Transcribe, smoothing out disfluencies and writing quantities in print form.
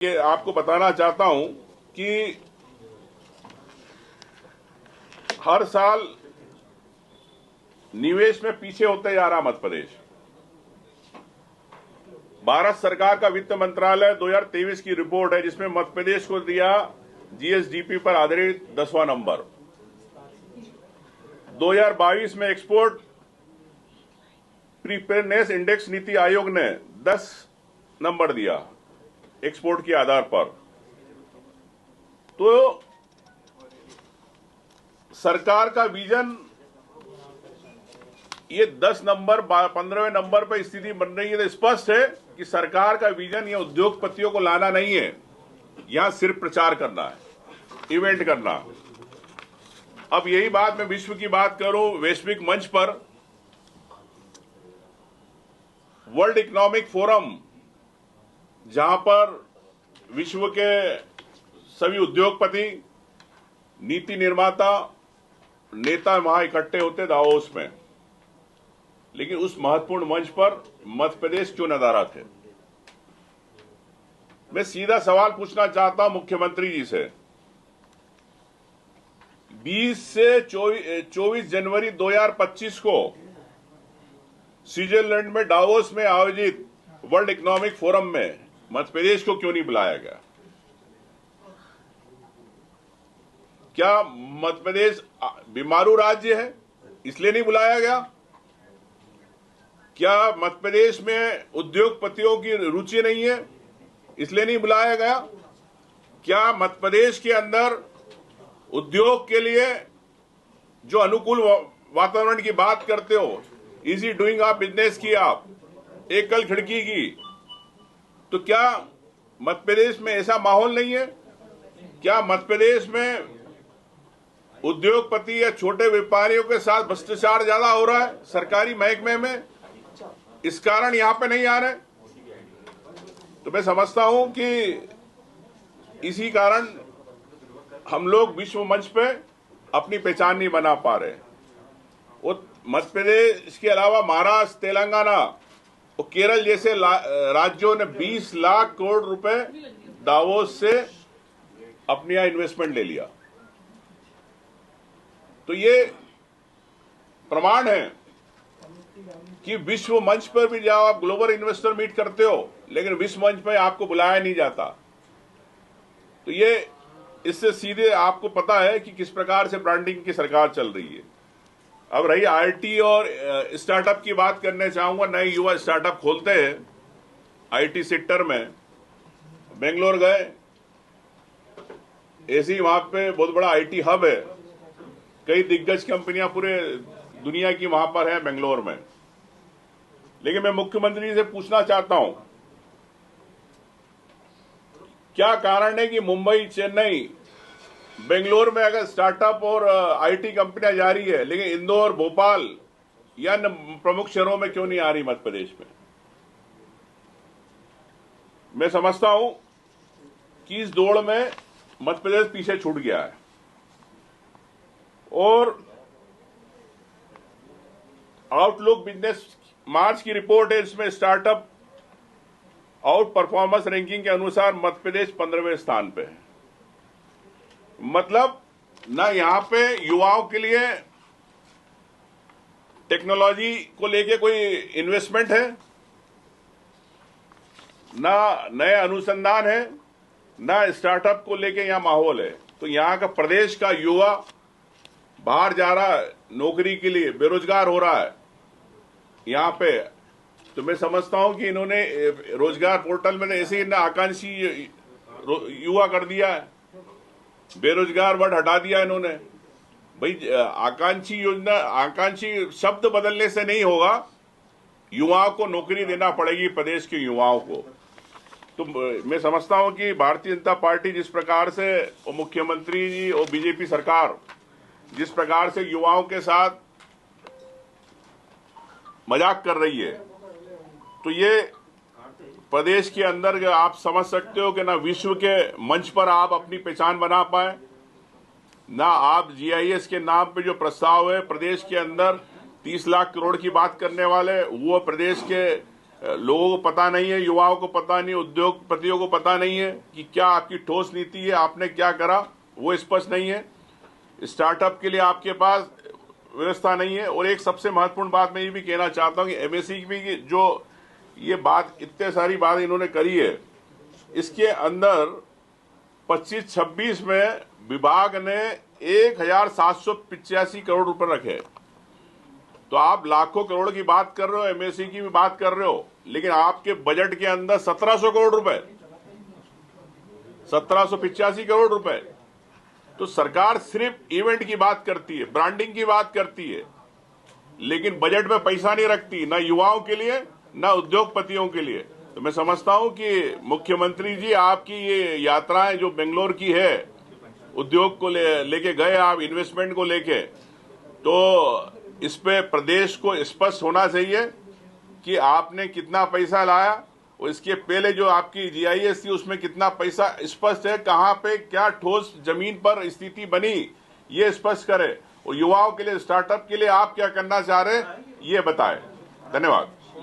कि आपको बताना चाहता हूं कि हर साल निवेश में पीछे होते जा रहा मध्य प्रदेश। भारत सरकार का वित्त मंत्रालय 2023 की रिपोर्ट है जिसमें मध्य प्रदेश को दिया जीएसडीपी पर आधारित 10वां नंबर। 2022 में एक्सपोर्ट प्रीपेयरनेस इंडेक्स नीति आयोग ने 10 नंबर दिया एक्सपोर्ट के आधार पर। तो सरकार का विजन ये 10 नंबर 15वें नंबर पर स्थिति बन रही है। तो स्पष्ट है कि सरकार का विजन ये उद्योगपतियों को लाना नहीं है, यहां सिर्फ प्रचार करना है, इवेंट करना। अब यही बात मैं विश्व की बात करूं, वैश्विक मंच पर वर्ल्ड इकोनॉमिक फोरम, जहां पर विश्व के सभी उद्योगपति, नीति निर्माता, नेता वहां इकट्ठे होते दावोस में, लेकिन उस महत्वपूर्ण मंच पर मध्य प्रदेश क्यों नदारद थे? मैं सीधा सवाल पूछना चाहता हूं मुख्यमंत्री जी से। 20 से 24 जनवरी 2025 को स्विट्जरलैंड में डावोस में आयोजित वर्ल्ड इकोनॉमिक फोरम में मध्य प्रदेश को क्यों नहीं बुलाया गया? क्या मध्य प्रदेश बीमारू राज्य है इसलिए नहीं बुलाया गया? क्या मध्य प्रदेश में उद्योगपतियों की रुचि नहीं है इसलिए नहीं बुलाया गया? क्या मध्य प्रदेश के अंदर उद्योग के लिए जो अनुकूल वातावरण की बात करते हो, इजी डूइंग ऑफ बिजनेस की, आप एकल खिड़की की, तो क्या मध्य प्रदेश में ऐसा माहौल नहीं है? क्या मध्य प्रदेश में उद्योगपति या छोटे व्यापारियों के साथ भ्रष्टाचार ज्यादा हो रहा है सरकारी महकमे में, इस कारण यहां पे नहीं आ रहे? तो मैं समझता हूं कि इसी कारण हम लोग विश्व मंच पे अपनी पहचान नहीं बना पा रहे। वो मध्य प्रदेश के अलावा महाराष्ट्र, तेलंगाना और केरल जैसे राज्यों ने 20 लाख करोड़ रुपए दावोस से अपने यहां इन्वेस्टमेंट ले लिया। तो ये प्रमाण है कि विश्व मंच पर भी जाओ, आप ग्लोबल इन्वेस्टर मीट करते हो, लेकिन विश्व मंच पर आपको बुलाया नहीं जाता। तो ये इससे सीधे आपको पता है कि किस प्रकार से ब्रांडिंग की सरकार चल रही है। अब रही आईटी और स्टार्टअप की बात करने चाहूंगा। नए युवा स्टार्टअप खोलते हैं आईटी सेक्टर में, बेंगलोर गए, ऐसे ही वहां पे बहुत बड़ा आईटी हब है, कई दिग्गज कंपनियां पूरे दुनिया की वहां पर है बेंगलोर में। लेकिन मैं मुख्यमंत्री से पूछना चाहता हूं, क्या कारण है कि मुंबई, चेन्नई, बेंगलोर में अगर स्टार्टअप और आईटी कंपनियां जा रही है, लेकिन इंदौर, भोपाल या प्रमुख शहरों में क्यों नहीं आ रही मध्य प्रदेश में? मैं समझता हूं कि इस दौड़ में मध्य प्रदेश पीछे छूट गया है। और आउटलुक बिजनेस मार्च की रिपोर्ट है, इसमें स्टार्टअप आउट परफॉर्मेंस रैंकिंग के अनुसार मध्य प्रदेश 15वें स्थान पे है। मतलब ना यहां पे युवाओं के लिए टेक्नोलॉजी को लेके कोई इन्वेस्टमेंट है, ना नए अनुसंधान है, ना स्टार्टअप को लेके यहां माहौल है। तो यहां का प्रदेश का युवा बाहर जा रहा है नौकरी के लिए, बेरोजगार हो रहा है यहां पे। तो मैं समझता हूं कि इन्होंने रोजगार पोर्टल में ऐसे ही आकांक्षी युवा कर दिया है, बेरोजगार वर्ड हटा दिया इन्होंने। भाई आकांक्षी योजना, आकांक्षी शब्द बदलने से नहीं होगा, युवाओं को नौकरी देना पड़ेगी प्रदेश के युवाओं को। तो मैं समझता हूं कि भारतीय जनता पार्टी जिस प्रकार से और मुख्यमंत्री जी और बीजेपी सरकार जिस प्रकार से युवाओं के साथ मजाक कर रही है, तो ये प्रदेश के अंदर आप समझ सकते हो कि ना विश्व के मंच पर आप अपनी पहचान बना पाए, ना आप जीआईएस के नाम पे जो प्रस्ताव है प्रदेश के अंदर 30 लाख करोड़ की बात करने वाले, वो प्रदेश के लोगों को पता नहीं है, युवाओं को पता नहीं, उद्योगपतियों को पता नहीं है कि क्या आपकी ठोस नीति है, आपने क्या करा वो स्पष्ट नहीं है। स्टार्टअप के लिए आपके पास व्यवस्था नहीं है। और एक सबसे महत्वपूर्ण बात मैं ये भी कहना चाहता हूं कि एमएसएमई की जो ये बात, इतने सारी बात इन्होंने करी है, इसके अंदर 25-26 में विभाग ने 1785 करोड़ रुपए रखे। तो आप लाखों करोड़ की बात कर रहे हो, एमएसएमई की भी बात कर रहे हो, लेकिन आपके बजट के अंदर 1700 करोड़ रुपए, 1785 करोड़ रुपए। तो सरकार सिर्फ इवेंट की बात करती है, ब्रांडिंग की बात करती है, लेकिन बजट में पैसा नहीं रखती, ना युवाओं के लिए ना उद्योगपतियों के लिए। तो मैं समझता हूं कि मुख्यमंत्री जी, आपकी ये यात्राएं जो बेंगलोर की है, उद्योग को लेके गए आप, इन्वेस्टमेंट को लेके, तो इस पे प्रदेश को स्पष्ट होना चाहिए कि आपने कितना पैसा लाया, और इसके पहले जो आपकी जीआईएस थी उसमें कितना पैसा स्पष्ट है, कहां पे क्या ठोस जमीन पर स्थिति बनी, ये स्पष्ट करे। और युवाओं के लिए, स्टार्टअप के लिए आप क्या करना चाह रहे हैं ये बताएं। धन्यवाद।